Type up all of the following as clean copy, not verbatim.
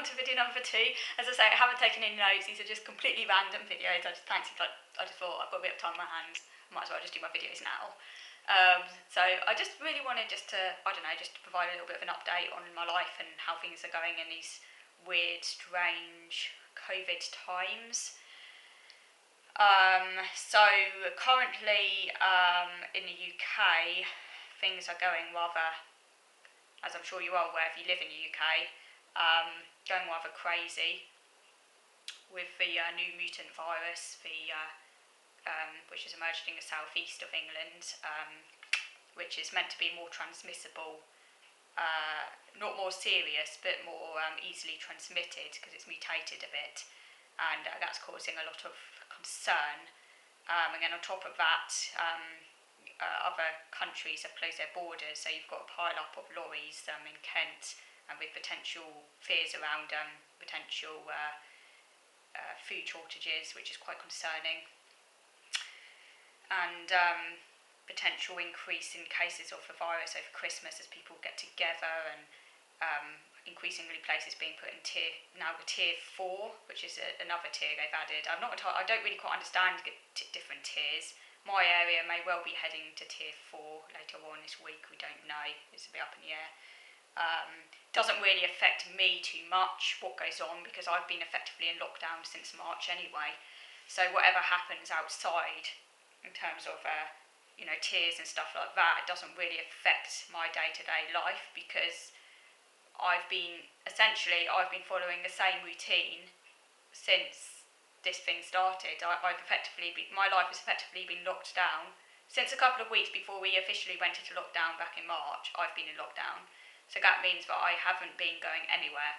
on to video number 2. As I say, I haven't taken any notes. These are just completely random videos. I just thought I've got a bit of time on my hands. Might as well just do my videos now. So I just really wanted just to provide a little bit of an update on my life and how things are going in these weird, strange COVID times. So currently in the UK, things are going rather, as I'm sure you are aware if you live in the UK, going rather crazy with the new mutant virus, which has emerged in the southeast of England, which is meant to be more transmissible, not more serious, but more easily transmitted because it's mutated a bit, and that's causing a lot of concern. And then on top of that, other countries have closed their borders, so you've got a pile up of lorries in Kent, and with potential fears around potential food shortages, which is quite concerning, and potential increase in cases of the virus over Christmas as people get together, and increasingly places being put in tier 4, which is another tier they've added. I don't really quite understand different tiers. My area may well be heading to tier 4 later on this week. We don't know. It's a bit up in the air. Doesn't really affect me too much what goes on because I've been effectively in lockdown since March anyway. So whatever happens outside in terms of tiers and stuff like that, it doesn't really affect my day-to-day life because I've been following the same routine since this thing started. My life has effectively been locked down since a couple of weeks before we officially went into lockdown back in March. I've been in lockdown. So that means that I haven't been going anywhere.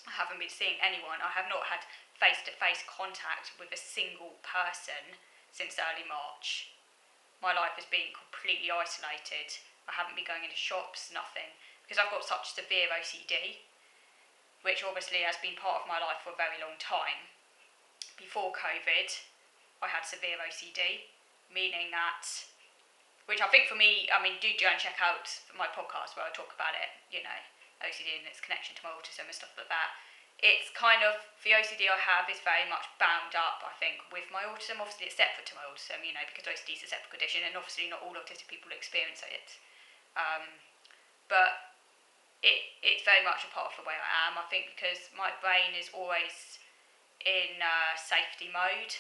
I haven't been seeing anyone. I have not had face-to-face contact with a single person since early March. My life has been completely isolated. I haven't been going into shops, nothing. Because I've got such severe OCD, which obviously has been part of my life for a very long time. Before COVID, I had severe OCD, meaning that, which I think for me, do go and check out my podcast where I talk about it, OCD and its connection to my autism and stuff like that. It's kind of, the OCD I have is very much bound up, I think, with my autism. Obviously it's separate to my autism, because OCD is a separate condition, and obviously not all autistic people experience it. But it's very much a part of the way I am, I think, because my brain is always in safety mode.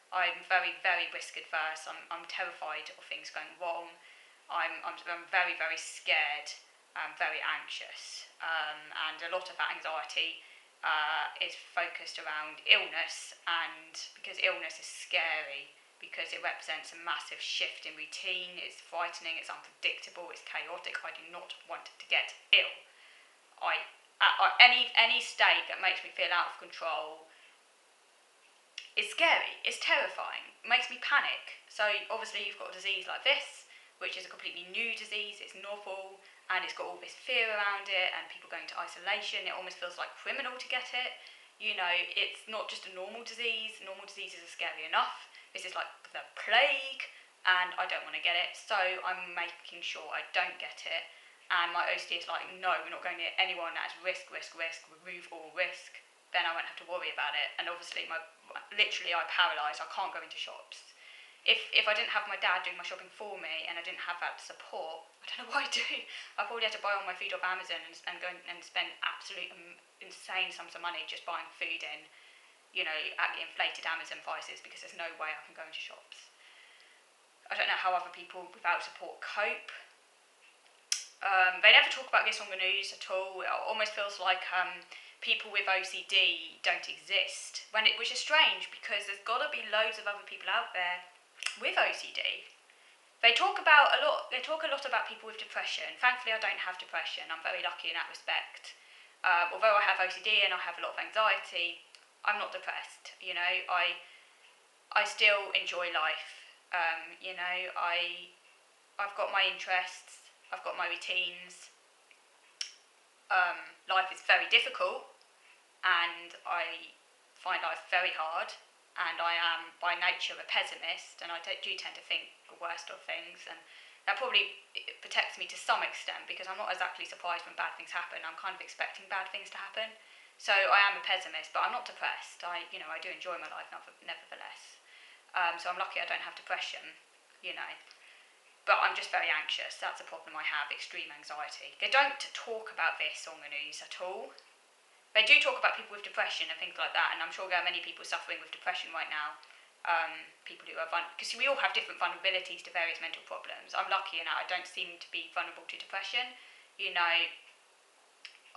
I'm very, very risk adverse. I'm terrified of things going wrong. I'm very, very scared. I'm very anxious, and a lot of that anxiety is focused around illness, and because illness is scary, because it represents a massive shift in routine. It's frightening, it's unpredictable, it's chaotic. I do not want to get ill. Any state that makes me feel out of control is scary, it's terrifying, it makes me panic. So obviously you've got a disease like this, which is a completely new disease, it's novel, and it's got all this fear around it, and people going to isolation. It almost feels like criminal to get it. It's not just a normal disease. Normal diseases are scary enough. This is like the plague, and I don't want to get it, so I'm making sure I don't get it. And my OCD is like, no, we're not going near anyone that's risk, remove all risk, then I won't have to worry about it. And obviously, literally I'm paralysed, I can't go into shops. If I didn't have my dad doing my shopping for me, and I didn't have that support, I don't know what I'd do. I probably had to buy all my food off Amazon and go and spend absolute insane sums of money just buying food at the inflated Amazon prices, because there's no way I can go into shops. I don't know how other people without support cope. They never talk about this on the news at all. It almost feels like people with OCD don't exist, which is strange, because there's got to be loads of other people out there with OCD. They talk a lot about people with depression. Thankfully, I don't have depression. I'm very lucky in that respect. Although I have OCD and I have a lot of anxiety, I'm not depressed. I still enjoy life. I've got my interests. I've got my routines. Life is very difficult, and I find life very hard. And I am by nature a pessimist, and I do tend to think the worst of things, and that probably protects me to some extent, because I'm not exactly surprised when bad things happen. I'm kind of expecting bad things to happen. So I am a pessimist, but I'm not depressed. I do enjoy my life nevertheless. So I'm lucky I don't have depression, But I'm just very anxious. That's a problem I have, extreme anxiety. They don't talk about this on the news at all. They do talk about people with depression and things like that, and I'm sure there are many people suffering with depression right now. People who are because we all have different vulnerabilities to various mental problems. I'm lucky in that I don't seem to be vulnerable to depression.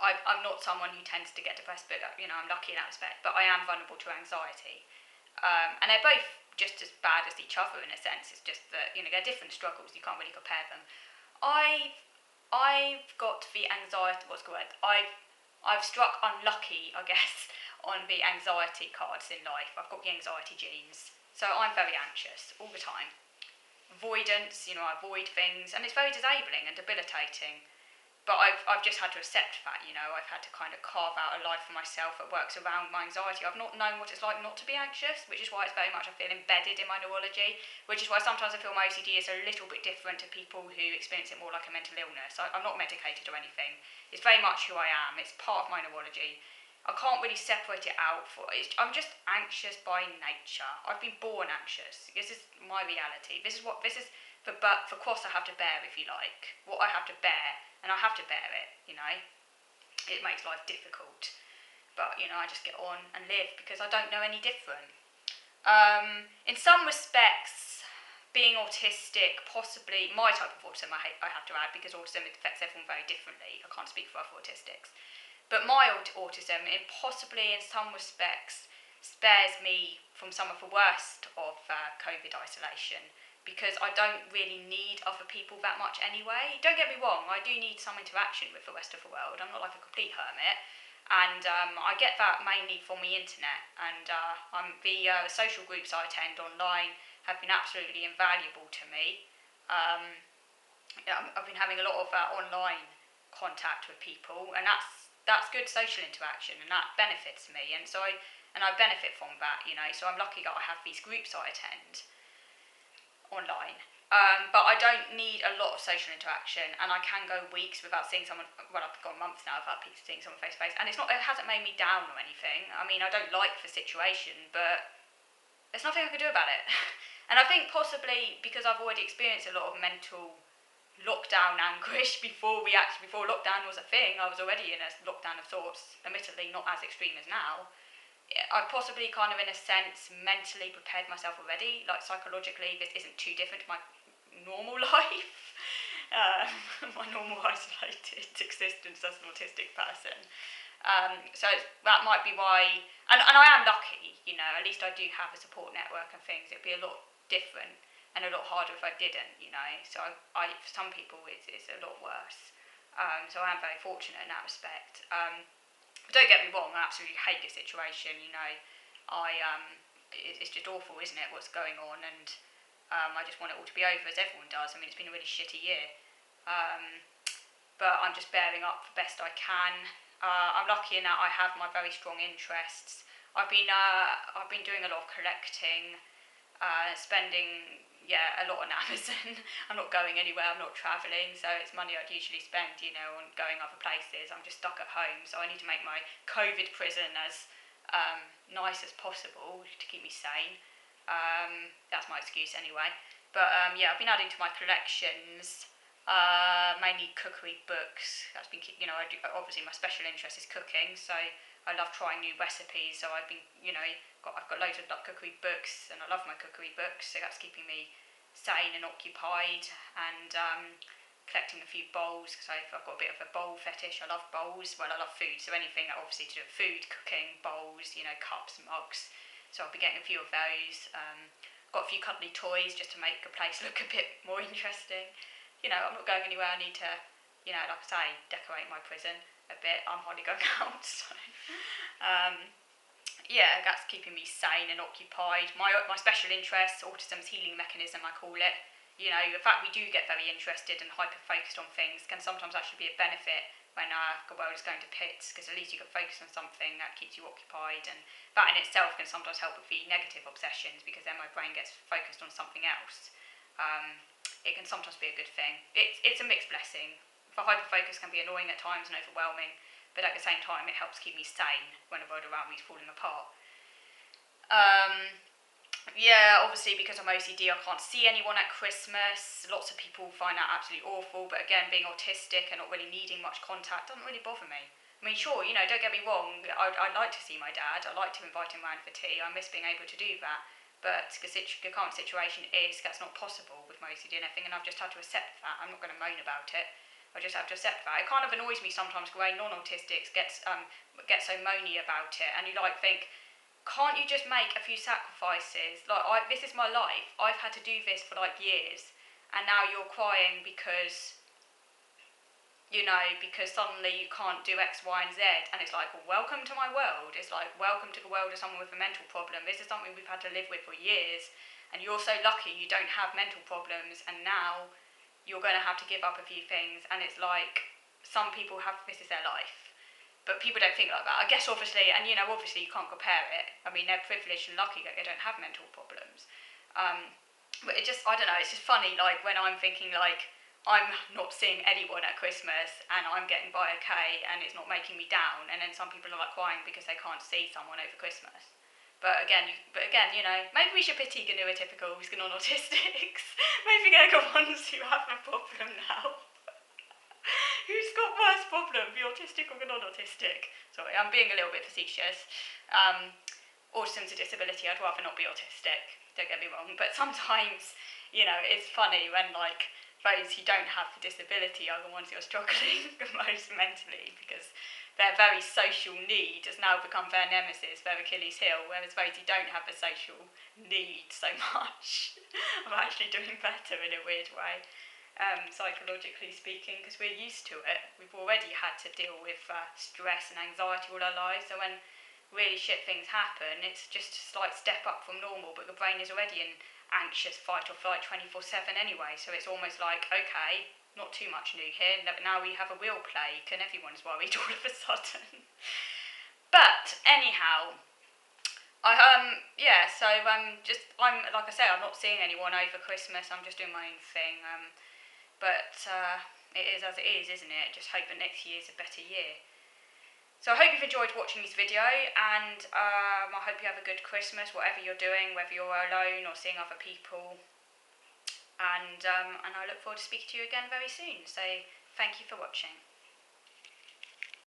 I'm not someone who tends to get depressed, but I'm lucky in that respect. But I am vulnerable to anxiety, and they're both just as bad as each other in a sense. It's just that they're different struggles. You can't really compare them. I've got the anxiety. What's the word? I've struck unlucky, I guess, on the anxiety cards in life. I've got the anxiety genes. So I'm very anxious all the time. Avoidance, I avoid things, and it's very disabling and debilitating. But I've just had to accept that, I've had to kind of carve out a life for myself that works around my anxiety. I've not known what it's like not to be anxious, which is why it's very much, I feel, embedded in my neurology, which is why sometimes I feel my OCD is a little bit different to people who experience it more like a mental illness. I'm not medicated or anything. It's very much who I am. It's part of my neurology. I can't really separate it out. I'm just anxious by nature. I've been born anxious. This is my reality. This is the cross I have to bear, if you like. What I have to bear, and I have to bear it. It makes life difficult, but I just get on and live because I don't know any different. In some respects, being autistic, possibly my type of autism, I have to add, because autism affects everyone very differently. I can't speak for other autistics. But my autism, possibly in some respects, spares me from some of the worst of COVID isolation, because I don't really need other people that much anyway. Don't get me wrong, I do need some interaction with the rest of the world. I'm not like a complete hermit, and I get that mainly from the internet. And the social groups I attend online have been absolutely invaluable to me. I've been having a lot of online contact with people, and that's good social interaction, and that benefits me, and I benefit from that, so I'm lucky that I have these groups I attend online, but I don't need a lot of social interaction, and I can go weeks without seeing someone. Well, I've gone months now without seeing someone face to face, and it hasn't made me down or anything. I mean, I don't like the situation, but there's nothing I can do about it. And I think possibly because I've already experienced a lot of mental lockdown anguish before lockdown was a thing. I was already in a lockdown of sorts, admittedly not as extreme as now. I've possibly kind of, in a sense, mentally prepared myself already. Like, psychologically, this isn't too different to my normal life, my normal isolated existence as an autistic person. So that might be why, and I am lucky, at least I do have a support network and things. It'd be a lot different and a lot harder if I didn't, So for some people it's a lot worse. So I am very fortunate in that respect. But don't get me wrong, I absolutely hate this situation, it's just awful, isn't it, what's going on, and I just want it all to be over, as everyone does. I mean, it's been a really shitty year. But I'm just bearing up the best I can. I'm lucky in that I have my very strong interests. I've been doing a lot of collecting, spending a lot on Amazon. I'm not going anywhere, I'm not travelling, so it's money I'd usually spend, on going other places. I'm just stuck at home, so I need to make my COVID prison as nice as possible to keep me sane. That's my excuse anyway. But I've been adding to my collections, mainly cookery books. That's been, obviously my special interest is cooking, so I love trying new recipes. So I've been, I've got loads of cookery books, and I love my cookery books. So that's keeping me sane and occupied, and collecting a few bowls, because I've got a bit of a bowl fetish. I love bowls. Well, I love food, so anything obviously to do with food, cooking, bowls, cups, mugs. So I'll be getting a few of those. Got a few cuddly toys just to make the place look a bit more interesting. I'm not going anywhere. I need to, like I say, decorate my prison a bit. I'm hardly going out, so that's keeping me sane and occupied. My special interest, autism's healing mechanism, I call it. The fact we do get very interested and hyper-focused on things can sometimes actually be a benefit when the world is going to pits, because at least you can focus on something that keeps you occupied, and that in itself can sometimes help with the negative obsessions, because then my brain gets focused on something else. it can sometimes be a good thing. It's a mixed blessing. For hyperfocus can be annoying at times and overwhelming, but at the same time it helps keep me sane when the world around me is falling apart. Yeah, obviously because I'm OCD I can't see anyone at Christmas. Lots of people find that absolutely awful, but again, being autistic and not really needing much contact doesn't really bother me. I mean, sure, don't get me wrong, I'd like to see my dad, I'd like to invite him round for tea, I miss being able to do that, but the current situation is that's not possible with my OCD and everything, and I've just had to accept that. I'm not going to moan about it. I just have to accept that. It kind of annoys me sometimes when non-autistics get so moany about it, and you think, can't you just make a few sacrifices? This is my life. I've had to do this for years, and now you're crying because because suddenly you can't do X, Y, and Z, and it's well, welcome to my world. It's welcome to the world of someone with a mental problem. This is something we've had to live with for years, and you're so lucky you don't have mental problems, and now you're going to have to give up a few things, and it's some people this is their life. But people don't think like that. I guess obviously, and obviously you can't compare it. I mean, they're privileged and lucky that they don't have mental problems. But I don't know, it's just funny, when I'm thinking, I'm not seeing anyone at Christmas and I'm getting by okay and it's not making me down, and then some people are crying because they can't see someone over Christmas. But again, maybe we should pity the neurotypicals, the non-autistics. Maybe they're the ones who have a problem now. Who's got worse problem, the autistic or the non-autistic? Sorry, I'm being a little bit facetious. Autism's a disability, I'd rather not be autistic, don't get me wrong, but sometimes, it's funny when those who don't have the disability are the ones who are struggling the most mentally, because their very social need has now become their nemesis, their Achilles heel, whereas those who don't have the social need so much are actually doing better in a weird way, psychologically speaking, because we're used to it. We've already had to deal with stress and anxiety all our lives, so when really shit things happen, it's just a slight step up from normal, but the brain is already in anxious fight or flight 24/7 anyway, so it's almost okay, not too much new here, now we have a real plague and everyone's worried all of a sudden. But anyhow, I'm like I say, I'm not seeing anyone over Christmas, I'm just doing my own thing, but it is as it is, isn't it? Just hope that next year's a better year. So I hope you've enjoyed watching this video, and I hope you have a good Christmas, whatever you're doing, whether you're alone or seeing other people. And I look forward to speaking to you again very soon. So thank you for watching.